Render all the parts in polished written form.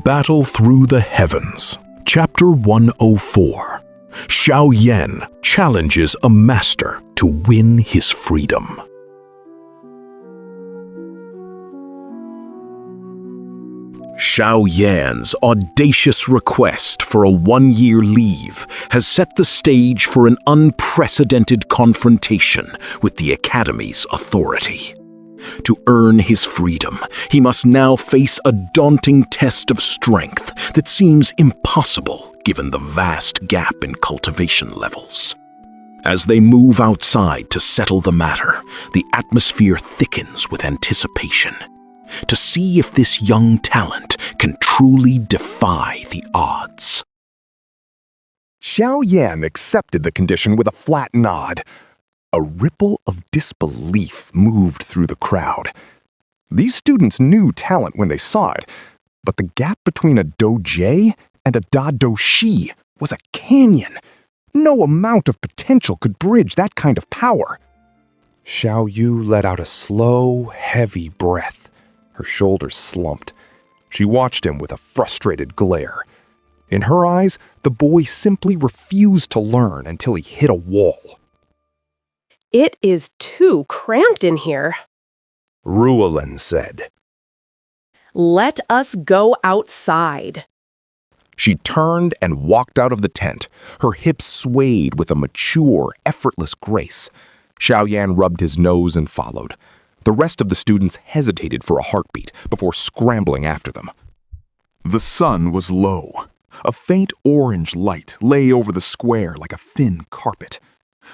Battle Through the Heavens, Chapter 104. Xiao Yan challenges a master to win his freedom. Xiao Yan's audacious request for a one-year leave has set the stage for an unprecedented confrontation with the Academy's authority. To earn his freedom, he must now face a daunting test of strength that seems impossible given the vast gap in cultivation levels. As they move outside to settle the matter, the atmosphere thickens with anticipation, to see if this young talent can truly defy the odds. Xiao Yan accepted the condition with a flat nod. A ripple of disbelief moved through the crowd. These students knew talent when they saw it, but the gap between a Dou and a Dou was a canyon. No amount of potential could bridge that kind of power. Xiao Yu let out a slow, heavy breath. Her shoulders slumped. She watched him with a frustrated glare. In her eyes, the boy simply refused to learn until he hit a wall. It is too cramped in here, Ruolin said. Let us go outside. She turned and walked out of the tent. Her hips swayed with a mature, effortless grace. Xiao Yan rubbed his nose and followed. The rest of the students hesitated for a heartbeat before scrambling after them. The sun was low. A faint orange light lay over the square like a thin carpet.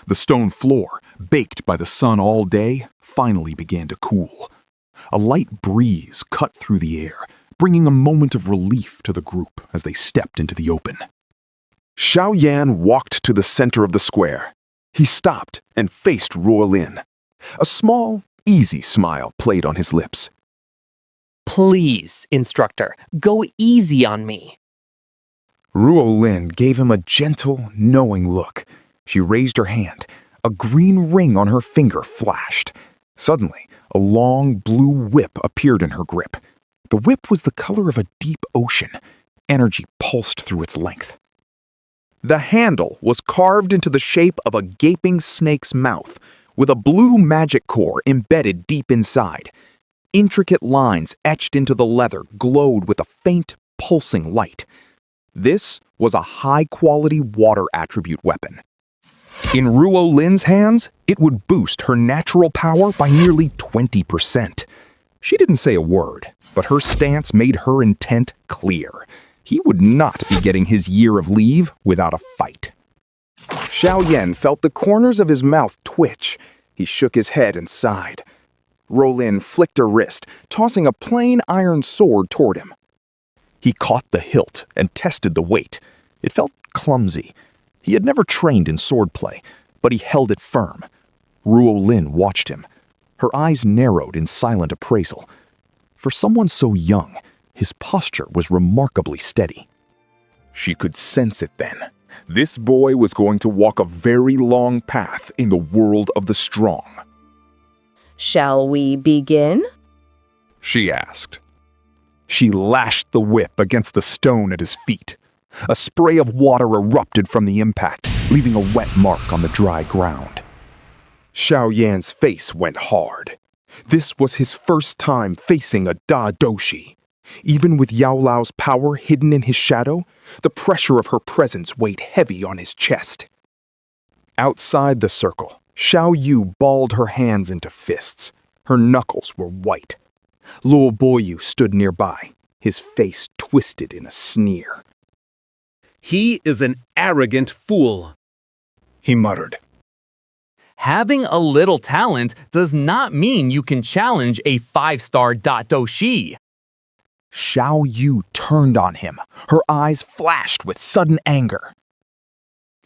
The stone floor, baked by the sun all day, finally began to cool. A light breeze cut through the air, bringing a moment of relief to the group as they stepped into the open. Xiao Yan walked to the center of the square. He stopped and faced Ruolin. A small, easy smile played on his lips. Please, instructor, go easy on me. Ruolin gave him a gentle, knowing look. She raised her hand. A green ring on her finger flashed. Suddenly, a long blue whip appeared in her grip. The whip was the color of a deep ocean. Energy pulsed through its length. The handle was carved into the shape of a gaping snake's mouth, with a blue magic core embedded deep inside. Intricate lines etched into the leather glowed with a faint, pulsing light. This was a high-quality water attribute weapon. In Ruolin's hands, it would boost her natural power by nearly 20%. She didn't say a word, but her stance made her intent clear. He would not be getting his year of leave without a fight. Xiao Yan felt the corners of his mouth twitch. He shook his head and sighed. Ruolin flicked her wrist, tossing a plain iron sword toward him. He caught the hilt and tested the weight. It felt clumsy. He had never trained in swordplay, but he held it firm. Ruolin watched him. Her eyes narrowed in silent appraisal. For someone so young, his posture was remarkably steady. She could sense it then. This boy was going to walk a very long path in the world of the strong. Shall we begin? She asked. She lashed the whip against the stone at his feet. A spray of water erupted from the impact, leaving a wet mark on the dry ground. Xiao Yan's face went hard. This was his first time facing a Doshi. Even with Yao Lao's power hidden in his shadow, the pressure of her presence weighed heavy on his chest. Outside the circle, Xiao Yu balled her hands into fists. Her knuckles were white. Luo Boyu stood nearby, his face twisted in a sneer. He is an arrogant fool, he muttered. Having a little talent does not mean you can challenge a 5-star Doshi. Xiao Yu turned on him. Her eyes flashed with sudden anger.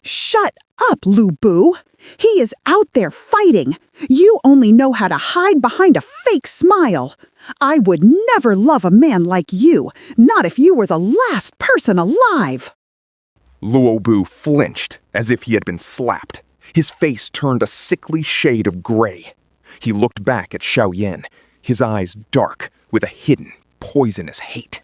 Shut up, Lu Bu. He is out there fighting. You only know how to hide behind a fake smile. I would never love a man like you, not if you were the last person alive. Luo Bu flinched as if he had been slapped. His face turned a sickly shade of gray. He looked back at Xiao Yan, his eyes dark with a hidden, poisonous hate.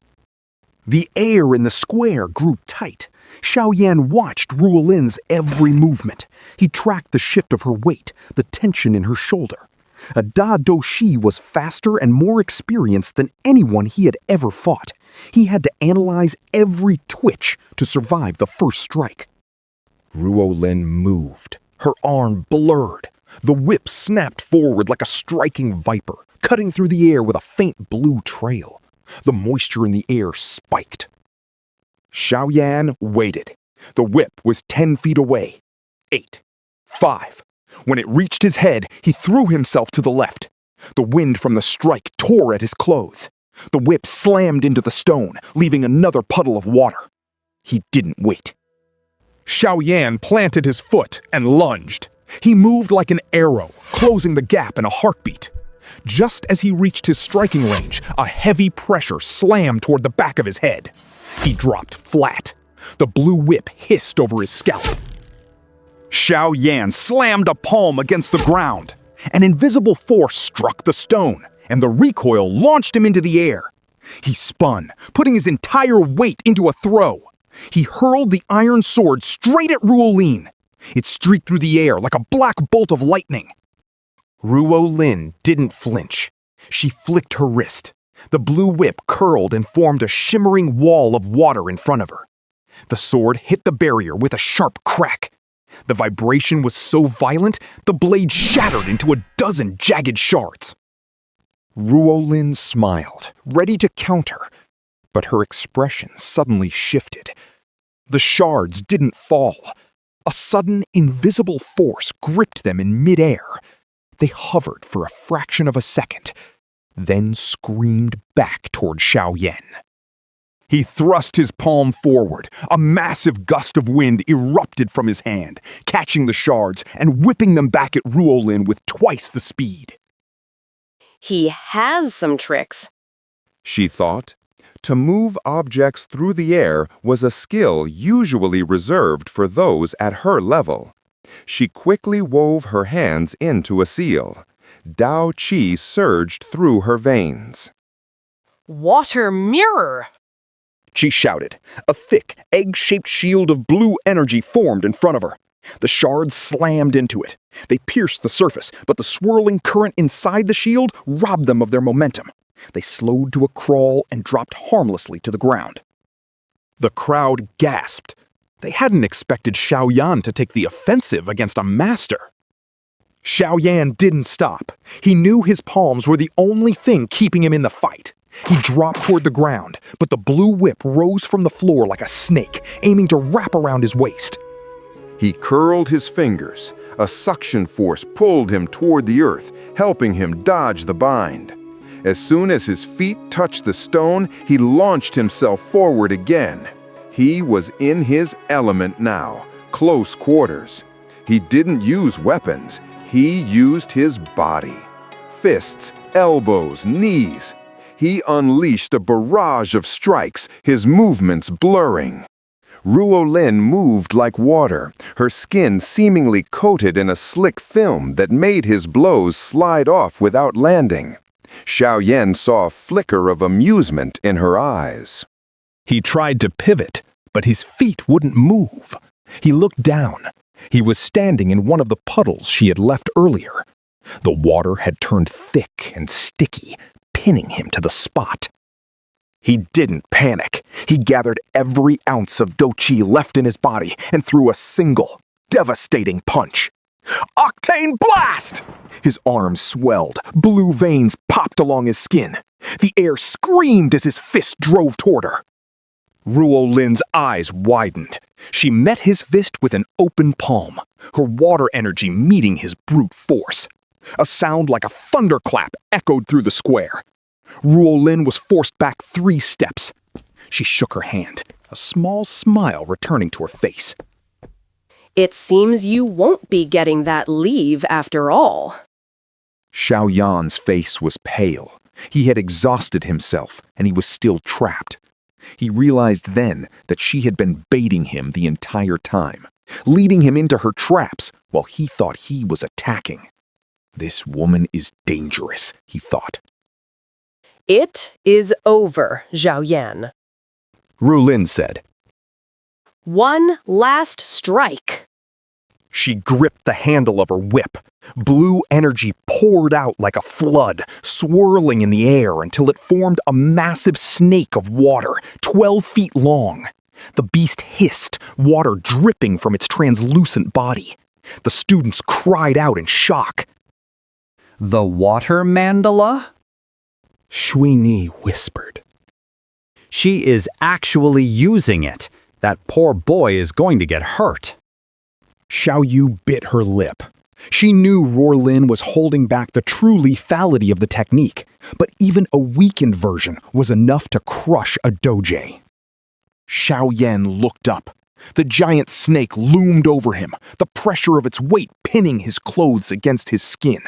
The air in the square grew tight. Xiao Yan watched Ruo Lin's every movement. He tracked the shift of her weight, the tension in her shoulder. A Da Do Shi was faster and more experienced than anyone he had ever fought. He had to analyze every twitch to survive the first strike. Ruo Lin moved. Her arm blurred. The whip snapped forward like a striking viper, cutting through the air with a faint blue trail. The moisture in the air spiked. Xiao Yan waited. The whip was 10 feet away. 8. 5. When it reached his head, he threw himself to the left. The wind from the strike tore at his clothes. The whip slammed into the stone, leaving another puddle of water. He didn't wait. Xiao Yan planted his foot and lunged. He moved like an arrow, closing the gap in a heartbeat. Just as he reached his striking range, a heavy pressure slammed toward the back of his head. He dropped flat. The blue whip hissed over his scalp. Xiao Yan slammed a palm against the ground. An invisible force struck the stone, and the recoil launched him into the air. He spun, putting his entire weight into a throw. He hurled the iron sword straight at Ruo Lin. It streaked through the air like a black bolt of lightning. Ruo Lin didn't flinch. She flicked her wrist. The blue whip curled and formed a shimmering wall of water in front of her. The sword hit the barrier with a sharp crack. The vibration was so violent, the blade shattered into a dozen jagged shards. Ruo Lin smiled, ready to counter, but her expression suddenly shifted. The shards didn't fall. A sudden, invisible force gripped them in midair. They hovered for a fraction of a second, then screamed back toward Xiao Yan. He thrust his palm forward. A massive gust of wind erupted from his hand, catching the shards and whipping them back at Ruo Lin with twice the speed. He has some tricks. She thought. To move objects through the air was a skill usually reserved for those at her level. She quickly wove her hands into a seal. Dao Qi surged through her veins. Water mirror! She shouted. A thick, egg-shaped shield of blue energy formed in front of her. The shards slammed into it. They pierced the surface, but the swirling current inside the shield robbed them of their momentum. They slowed to a crawl and dropped harmlessly to the ground. The crowd gasped. They hadn't expected Xiao Yan to take the offensive against a master. Xiao Yan didn't stop. He knew his palms were the only thing keeping him in the fight. He dropped toward the ground, but the blue whip rose from the floor like a snake, aiming to wrap around his waist. He curled his fingers. A suction force pulled him toward the earth, helping him dodge the bind. As soon as his feet touched the stone, he launched himself forward again. He was in his element now, close quarters. He didn't use weapons. He used his body. Fists, elbows, knees. He unleashed a barrage of strikes, his movements blurring. Ruo Lin moved like water, her skin seemingly coated in a slick film that made his blows slide off without landing. Xiao Yan saw a flicker of amusement in her eyes. He tried to pivot, but his feet wouldn't move. He looked down. He was standing in one of the puddles she had left earlier. The water had turned thick and sticky, pinning him to the spot. He didn't panic. He gathered every ounce of Do Qi left in his body and threw a single, devastating punch. Octane blast! His arms swelled. Blue veins popped along his skin. The air screamed as his fist drove toward her. Ruo Lin's eyes widened. She met his fist with an open palm, her water energy meeting his brute force. A sound like a thunderclap echoed through the square. Ruo Lin was forced back 3 steps. She shook her hand, a small smile returning to her face. It seems you won't be getting that leave after all. Xiao Yan's face was pale. He had exhausted himself, and he was still trapped. He realized then that she had been baiting him the entire time, leading him into her traps while he thought he was attacking. This woman is dangerous, he thought. It is over, Xiao Yan. Rulin said. One last strike. She gripped the handle of her whip. Blue energy poured out like a flood, swirling in the air until it formed a massive snake of water, 12 feet long. The beast hissed, water dripping from its translucent body. The students cried out in shock. The water mandala? Shui Ni whispered. She is actually using it. That poor boy is going to get hurt. Xiao Yu bit her lip. She knew Rorlin was holding back the true lethality of the technique, but even a weakened version was enough to crush a doje. Xiao Yan looked up. The giant snake loomed over him, the pressure of its weight pinning his clothes against his skin.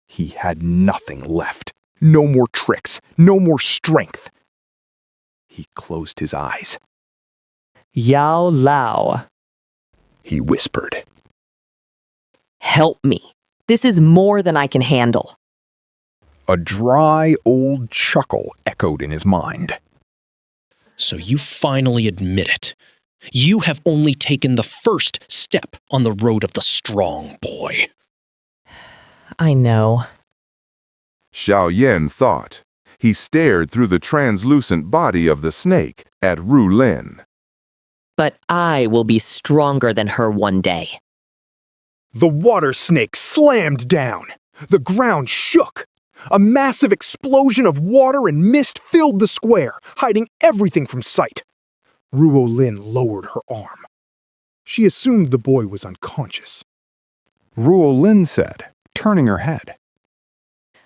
He had nothing left. No more tricks, no more strength. He closed his eyes. Yao Lao. He whispered. Help me. This is more than I can handle. A dry old chuckle echoed in his mind. So you finally admit it. You have only taken the first step on the road of the strong boy. I know. Xiao Yan thought. He stared through the translucent body of the snake at Rulin. But I will be stronger than her one day. The water snake slammed down. The ground shook. A massive explosion of water and mist filled the square, hiding everything from sight. Ruo Lin lowered her arm. She assumed the boy was unconscious. Ruo Lin said, turning her head.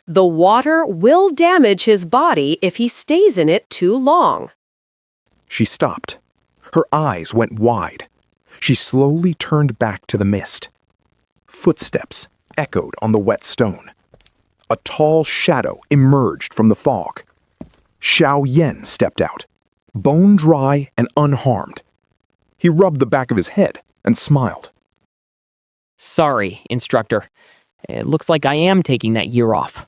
The water will damage his body if he stays in it too long. She stopped. Her eyes went wide. She slowly turned back to the mist. Footsteps echoed on the wet stone. A tall shadow emerged from the fog. Xiao Yan stepped out, bone dry and unharmed. He rubbed the back of his head and smiled. Sorry, instructor. It looks like I am taking that year off.